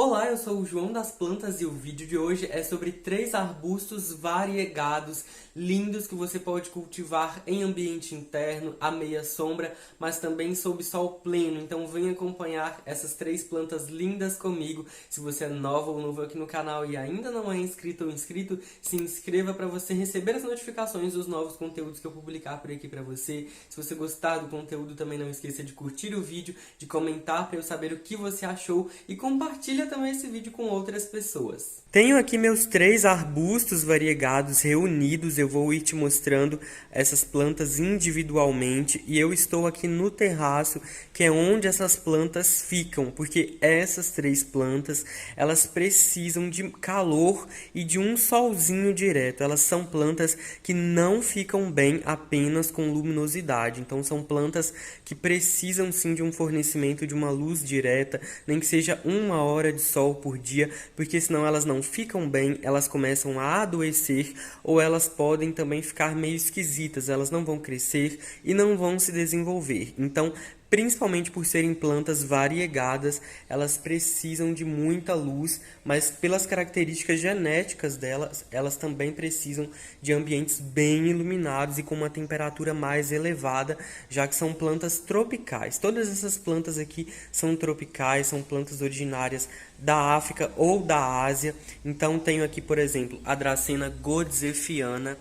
Olá, eu sou o João das Plantas e o vídeo de hoje é sobre 3 arbustos variegados lindos que você pode cultivar em ambiente interno, à meia sombra, mas também sob sol pleno. Então venha acompanhar essas 3 plantas lindas comigo. Se você é nova ou novo aqui no canal e ainda não é inscrito ou inscrito, se inscreva para você receber as notificações dos novos conteúdos que eu publicar por aqui para você. Se você gostar do conteúdo, também não esqueça de curtir o vídeo, de comentar para eu saber o que você achou e compartilha também esse vídeo com outras pessoas. Tenho aqui meus 3 arbustos variegados reunidos, eu vou ir te mostrando essas plantas individualmente e eu estou aqui no terraço, que é onde essas plantas ficam, porque essas 3 plantas, elas precisam de calor e de um solzinho direto. Elas são plantas que não ficam bem apenas com luminosidade, então são plantas que precisam sim de um fornecimento de uma luz direta, nem que seja 1 hora de sol por dia, porque senão elas não ficam bem, elas começam a adoecer ou elas podem também ficar meio esquisitas, elas não vão crescer e não vão se desenvolver. Então, principalmente por serem plantas variegadas, elas precisam de muita luz, mas pelas características genéticas delas, elas também precisam de ambientes bem iluminados e com uma temperatura mais elevada, já que são plantas tropicais. Todas essas plantas aqui são tropicais, são plantas originárias da África ou da Ásia. Então tenho aqui, por exemplo, a Dracena godzefiana.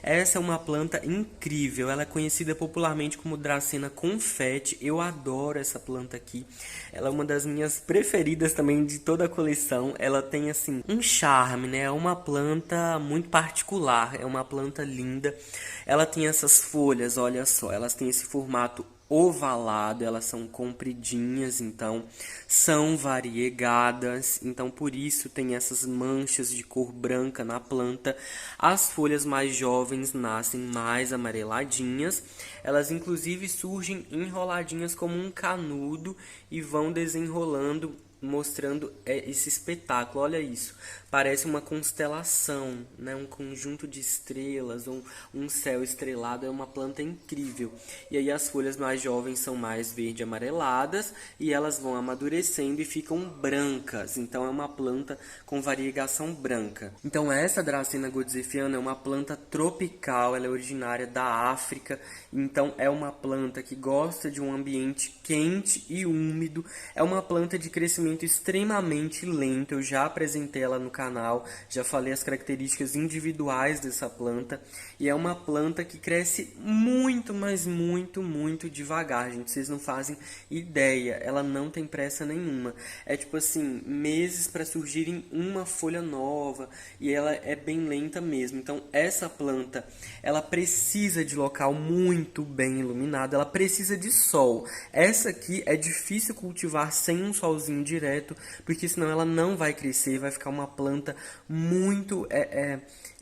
Essa é uma planta incrível, ela é conhecida popularmente como Dracena confete. Eu adoro essa planta aqui, ela é uma das minhas preferidas também de toda a coleção. Ela tem assim um charme, né? É uma planta muito particular, é uma planta linda. Ela tem essas folhas, olha só, elas têm esse formato ovalado, elas são compridinhas, então são variegadas, então por isso tem essas manchas de cor branca na planta. As folhas mais jovens nascem mais amareladinhas, elas inclusive surgem enroladinhas como um canudo e vão desenrolando, mostrando esse espetáculo. Olha isso, parece uma constelação, né? Um conjunto de estrelas, um céu estrelado. É uma planta incrível. E aí as folhas mais jovens são mais verde amareladas e elas vão amadurecendo e ficam brancas, então é uma planta com variegação branca. Então essa Dracena godzefiana é uma planta tropical, ela é originária da África, então é uma planta que gosta de um ambiente quente e úmido, é uma planta de crescimento extremamente lento. Eu já apresentei ela no canal, já falei as características individuais dessa planta, e é uma planta que cresce muito, mas muito devagar, gente, vocês não fazem ideia, ela não tem pressa nenhuma, é tipo assim, meses para surgirem uma folha nova, e ela é bem lenta mesmo. Então essa planta, ela precisa de local muito bem iluminado, ela precisa de sol. Essa aqui é difícil cultivar sem um solzinho direto, porque senão ela não vai crescer, vai ficar uma planta muito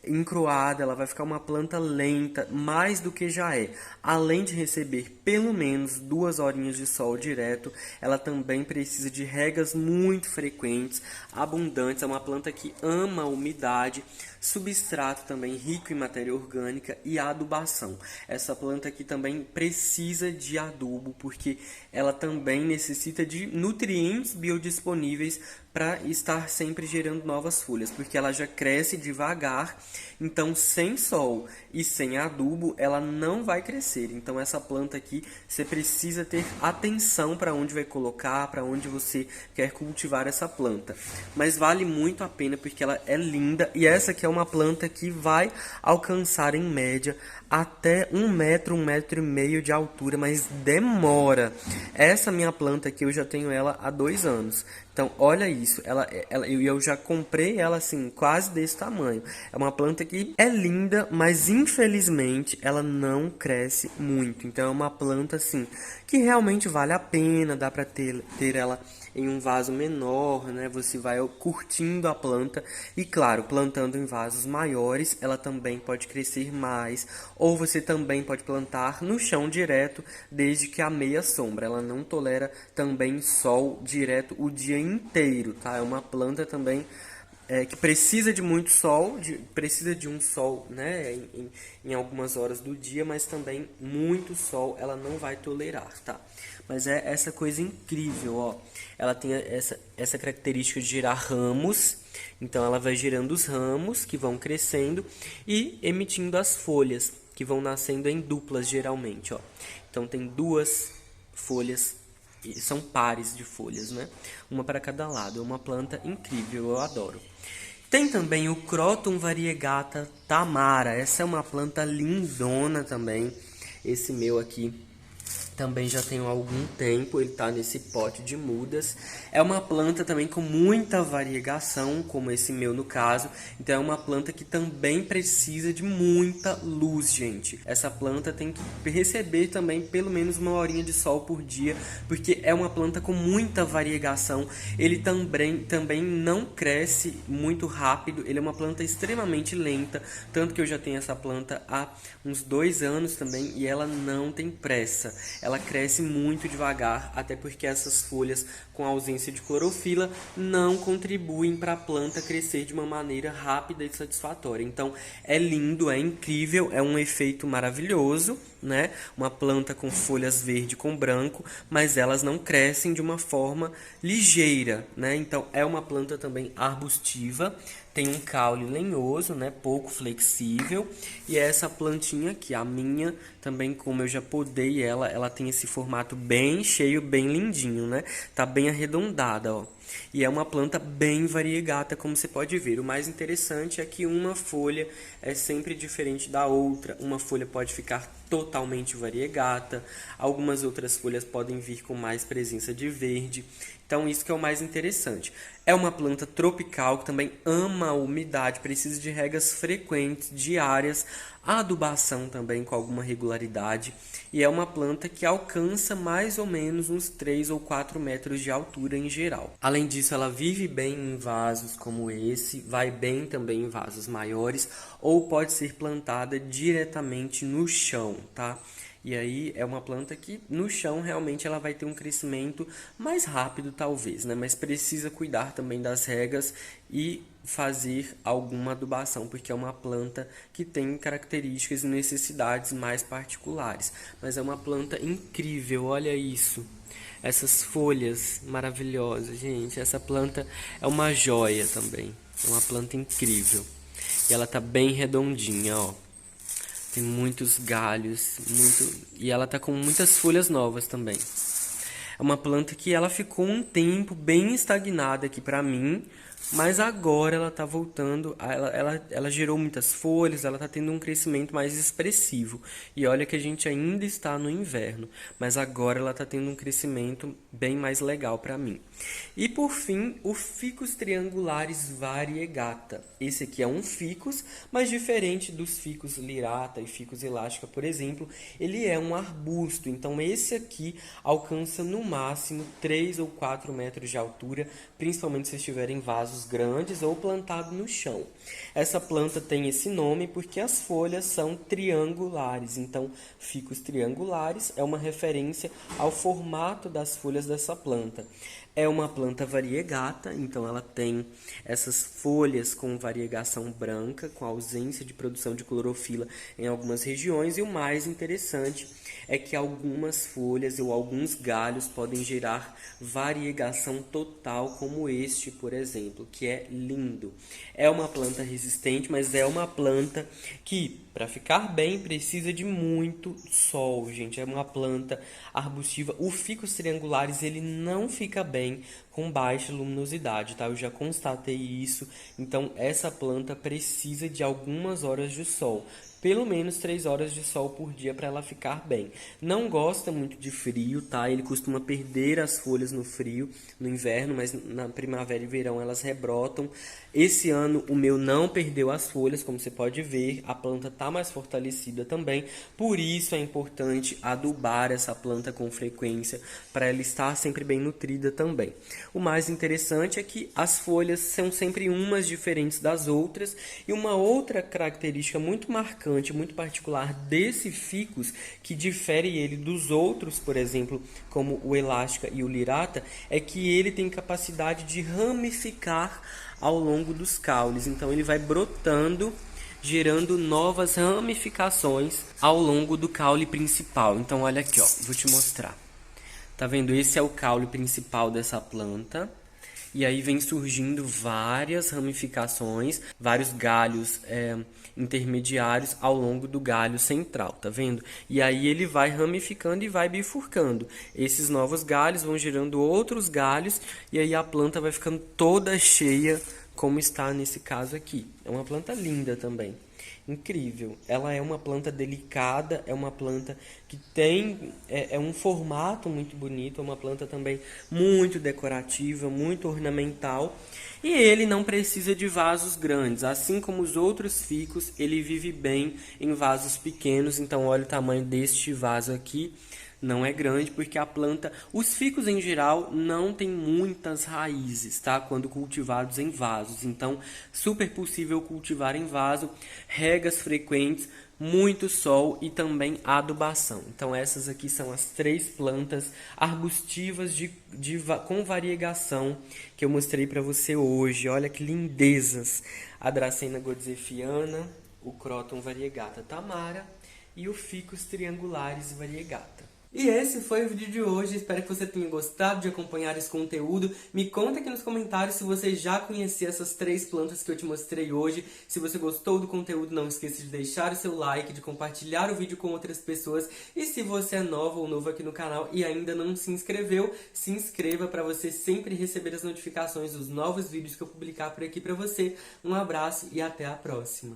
encruada, ela vai ficar uma planta lenta, mais do que já é. Além de receber pelo menos 2 horinhas de sol direto, ela também precisa de regas muito frequentes, abundantes. É uma planta que ama a umidade, substrato também rico em matéria orgânica e adubação. Essa planta aqui também precisa de adubo, porque ela também necessita de nutrientes biodisponíveis para estar sempre gerando novas folhas, porque ela já cresce devagar, então sem sol e sem adubo ela não vai crescer. Então essa planta aqui você precisa ter atenção para onde vai colocar, para onde você quer cultivar essa planta. Mas vale muito a pena porque ela é linda, e essa aqui é uma planta que vai alcançar em média até 1 metro, 1,5 metros de altura, mas demora. Essa minha planta aqui eu já tenho ela há 2 anos. Então, olha isso, eu já comprei ela assim, quase desse tamanho. É uma planta que é linda, mas infelizmente ela não cresce muito. Então, é uma planta assim, que realmente vale a pena, dá para ter ela em um vaso menor, né? Você vai curtindo a planta e, claro, plantando em vasos maiores, ela também pode crescer mais. Ou você também pode plantar no chão direto, desde que a meia sombra. Ela não tolera também sol direto o dia inteiro, tá? É uma planta também que precisa de muito sol, precisa de um sol, né, em algumas horas do dia, mas também muito sol ela não vai tolerar, tá? Mas é essa coisa incrível, ó. Ela tem essa característica de gerar ramos, então ela vai gerando os ramos que vão crescendo e emitindo as folhas, que vão nascendo em duplas geralmente, ó. Então tem duas folhas, são pares de folhas, né? Uma para cada lado. É uma planta incrível, eu adoro. Tem também o Croton variegata tamara. Essa é uma planta lindona também. Esse meu aqui também já tem algum tempo, ele está nesse pote de mudas. É uma planta também com muita variegação, como esse meu no caso. Então é uma planta que também precisa de muita luz, gente. Essa planta tem que receber também pelo menos uma horinha de sol por dia, porque é uma planta com muita variegação. Ele também não cresce muito rápido, ele é uma planta extremamente lenta, tanto que eu já tenho essa planta há uns 2 anos também, e ela não tem pressa. Ela cresce muito devagar, até porque essas folhas com ausência de clorofila não contribuem para a planta crescer de uma maneira rápida e satisfatória. Então é lindo, é incrível, é um efeito maravilhoso, né? Uma planta com folhas verde com branco, mas elas não crescem de uma forma ligeira, né? Então é uma planta também arbustiva, tem um caule lenhoso, né, pouco flexível, e é essa plantinha aqui, a minha, também como eu já podei ela tem esse formato bem cheio, bem lindinho, né, tá bem arredondada, ó. E é uma planta bem variegata, como você pode ver. O mais interessante é que uma folha é sempre diferente da outra. Uma folha pode ficar totalmente variegata, algumas outras folhas podem vir com mais presença de verde. Então isso que é o mais interessante. É uma planta tropical que também ama a umidade, precisa de regas frequentes, diárias, adubação também com alguma regularidade. E é uma planta que alcança mais ou menos uns 3 ou 4 metros de altura em geral. Além disso, ela vive bem em vasos como esse, vai bem também em vasos maiores, ou pode ser plantada diretamente no chão, tá? E aí é uma planta que no chão realmente ela vai ter um crescimento mais rápido talvez, né? Mas precisa cuidar também das regas e fazer alguma adubação, porque é uma planta que tem características e necessidades mais particulares. Mas é uma planta incrível, olha isso. Essas folhas maravilhosas, gente. Essa planta é uma joia também. É uma planta incrível. E ela tá bem redondinha, ó. Tem muitos galhos, e ela tá com muitas folhas novas também. É uma planta que ela ficou um tempo bem estagnada aqui pra mim, mas agora ela tá voltando, ela gerou muitas folhas, ela tá tendo um crescimento mais expressivo. E olha que a gente ainda está no inverno, mas agora ela tá tendo um crescimento bem mais legal para mim. E por fim, o Ficus triangularis variegata. Esse aqui é um ficus, mas diferente dos Ficus lirata e Ficus elástica, por exemplo, ele é um arbusto. Então esse aqui alcança no máximo 3 ou 4 metros de altura, principalmente se estiver em vasos grandes ou plantado no chão. Essa planta tem esse nome porque as folhas são triangulares. Então, Ficus triangularis é uma referência ao formato das folhas dessa planta. É uma planta variegata, então ela tem essas folhas com variegação branca, com ausência de produção de clorofila em algumas regiões. E o mais interessante é que algumas folhas ou alguns galhos podem gerar variegação total, como este, por exemplo, que é lindo. É uma planta resistente, mas é uma planta que, para ficar bem, precisa de muito sol, gente. É uma planta arbustiva. O Ficus triangularis, ele não fica bem com baixa luminosidade, tá? Eu já constatei isso. Então, essa planta precisa de algumas horas de sol. Pelo menos 3 horas de sol por dia para ela ficar bem. Não gosta muito de frio, tá? Ele costuma perder as folhas no frio, no inverno, mas na primavera e verão elas rebrotam. Esse ano o meu não perdeu as folhas, como você pode ver. A planta está mais fortalecida também. Por isso é importante adubar essa planta com frequência, para ela estar sempre bem nutrida também. O mais interessante é que as folhas são sempre umas diferentes das outras. E uma outra característica muito marcante importante, muito particular desse ficus, que difere ele dos outros, por exemplo, como o elástica e o lirata, é que ele tem capacidade de ramificar ao longo dos caules. Então ele vai brotando, gerando novas ramificações ao longo do caule principal. Então olha aqui, ó, vou te mostrar. Tá vendo? Esse é o caule principal dessa planta. E aí vem surgindo várias ramificações, vários galhos intermediários ao longo do galho central, tá vendo? E aí ele vai ramificando e vai bifurcando. Esses novos galhos vão gerando outros galhos e aí a planta vai ficando toda cheia, como está nesse caso aqui. É uma planta linda também. Incrível. Ela é uma planta delicada, é uma planta que tem um formato muito bonito, é uma planta também muito decorativa, muito ornamental. E ele não precisa de vasos grandes, assim como os outros ficus, ele vive bem em vasos pequenos. Então olha o tamanho deste vaso aqui. Não é grande porque a planta, os ficus em geral não tem muitas raízes, tá? Quando cultivados em vasos, então super possível cultivar em vaso, regas frequentes, muito sol e também adubação. Então essas aqui são as 3 plantas arbustivas com variegação que eu mostrei para você hoje. Olha que lindezas! A Dracena goodzefiana, o Croton variegata tamara e o Ficus triangularis variegata. E esse foi o vídeo de hoje, espero que você tenha gostado de acompanhar esse conteúdo. Me conta aqui nos comentários se você já conhecia essas 3 plantas que eu te mostrei hoje. Se você gostou do conteúdo, não esqueça de deixar o seu like, de compartilhar o vídeo com outras pessoas. E se você é nova ou novo aqui no canal e ainda não se inscreveu, se inscreva para você sempre receber as notificações dos novos vídeos que eu publicar por aqui para você. Um abraço e até a próxima!